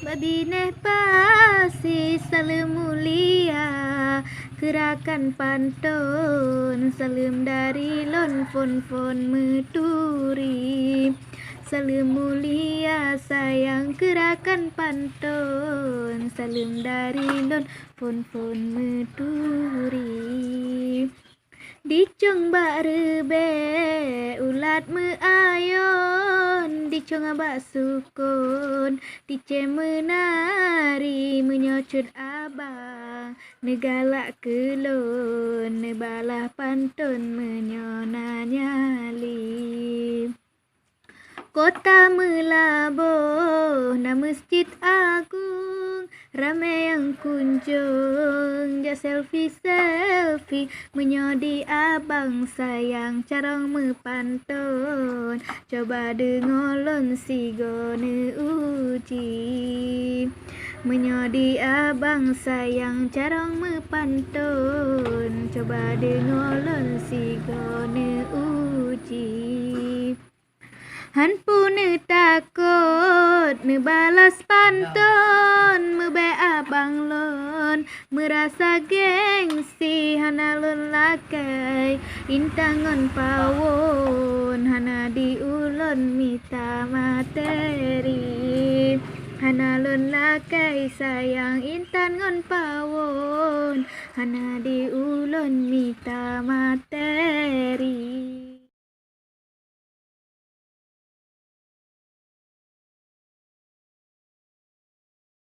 Babineh pasi salam mulia, gerakan pantun salam dari lon fon meturi. Salam mulia sayang gerakan pantun, salam dari lon fon meturi. Dicong bak rebe ulat me ayon, dicong bak sukun, dice menari menyocot abang, negalak kelon, nebalah pantun menyona nyali. Kota Melabuh na masjid agung, ramai yang kunjung, ja selfie menyodi abang sayang carong mepantun, coba dengolon si gone uji. Menyodi abang sayang carong mepantun, coba dengolon si gone uji. Han pune takut nebalas pantun, mebe abang lon merasa gengsi, hana lon lakai intangon pawon, hana diulon mita materi. Hana lon lakai sayang intan ngon pawon, hana diulon mita materi.